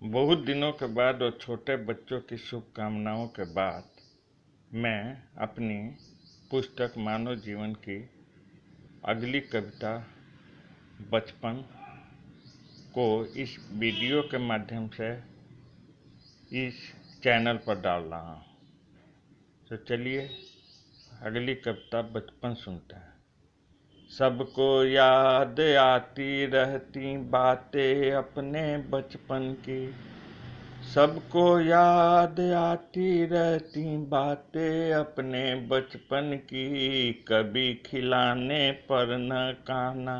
बहुत दिनों के बाद और छोटे बच्चों की शुभकामनाओं के बाद मैं अपनी पुस्तक मानव जीवन की अगली कविता बचपन को इस वीडियो के माध्यम से इस चैनल पर डाल रहा हूँ। तो चलिए अगली कविता बचपन सुनते हैं। सबको याद आती रहती बातें अपने बचपन की, सबको याद आती रहती बातें अपने बचपन की। कभी खिलाने पर न खाना,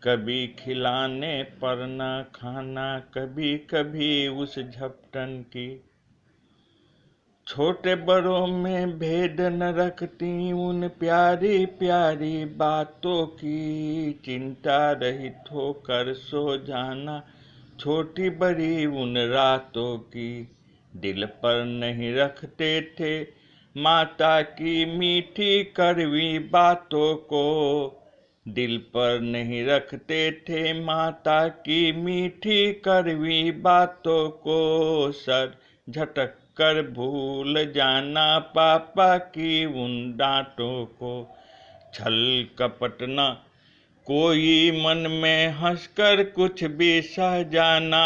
कभी खिलाने पर न खाना, कभी कभी उस झपटन की। छोटे बड़ों में भेद न रखती उन प्यारी प्यारी बातों की। चिंता रहित होकर सो जाना छोटी बड़ी उन रातों की। दिल पर नहीं रखते थे माता की मीठी कड़वी बातों को, दिल पर नहीं रखते थे माता की मीठी कड़वी बातों को। सर झटक कर भूल जाना पापा की उन डांटों को। छल कपट न कोई मन में हंसकर कुछ भी सह जाना।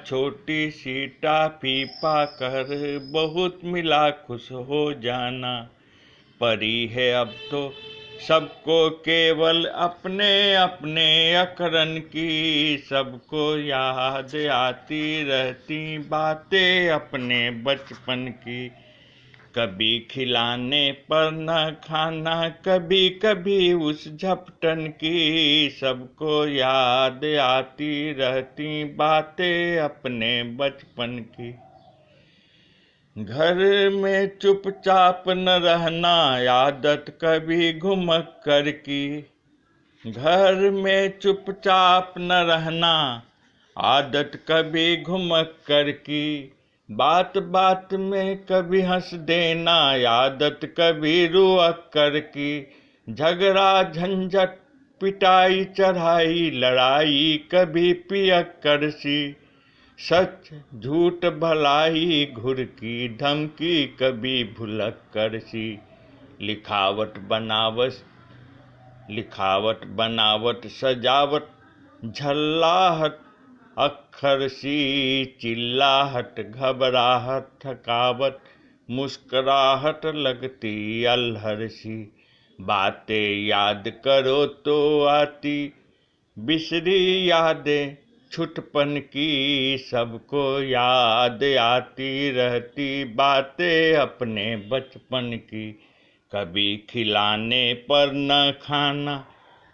छोटी सी टाफी पाकर बहुत मिला खुश हो जाना। परी है अब तो सबको केवल अपने अपने अकरन की। सबको याद आती रहती बातें अपने बचपन की। कभी खिलाने पर न खाना, कभी कभी उस झपटन की। सबको याद आती रहती बातें अपने बचपन की। घर में चुपचाप न रहना आदत कभी घुमक कर की। घर में चुपचाप न रहना आदत कभी घुमक कर की। बात बात में कभी हंस देना आदत कभी रुअक कर की। झगड़ा झंझट पिटाई चढ़ाई लड़ाई कभी पियक कर सी। सच झूठ भलाई घुरकी धमकी कभी भुलक कर सी। लिखावट बनावट सजावट झल्लाहट अक्खर सी। चिल्लाहट घबराहट थकावट मुस्कुराहट लगती अल्हड़ सी। बातें याद करो तो आती बिसरी यादें छुटपन की। सबको याद आती रहती बातें अपने बचपन की। कभी खिलाने पर न खाना,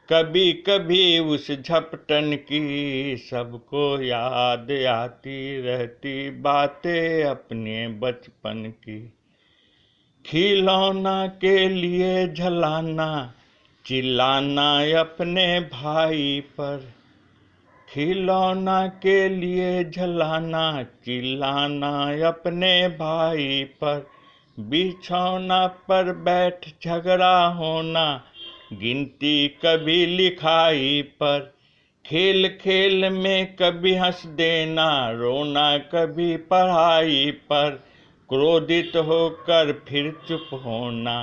कभी कभी उस झपटन की। सबको याद आती रहती बातें अपने बचपन की। खिलौना के लिए झलाना चिल्लाना अपने भाई पर। खिलौना के लिए झलाना चिल्लाना अपने भाई पर। बिछौना पर बैठ झगड़ा होना गिनती कभी लिखाई पर। खेल खेल में कभी हंस देना रोना कभी पढ़ाई पर। क्रोधित होकर फिर चुप होना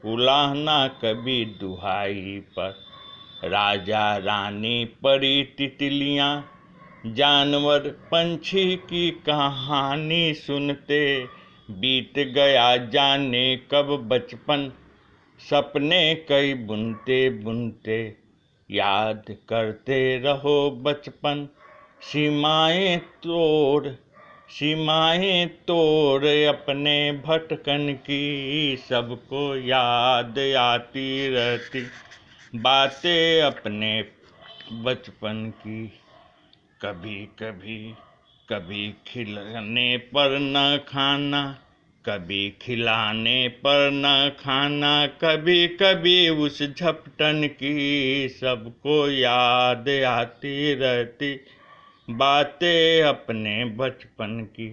उलाहना कभी दुहाई पर। राजा रानी परी तितलियां जानवर पंछी की कहानी सुनते। बीत गया जाने कब बचपन सपने कई बुनते बुनते। याद करते रहो बचपन सीमाएं तोड़ अपने भटकन की। सबको याद आती रहती बातें अपने बचपन की। कभी खिलाने पर न खाना, कभी खिलाने पर न खाना, कभी कभी उस झपटन की। सबको याद आती रहती बातें अपने बचपन की।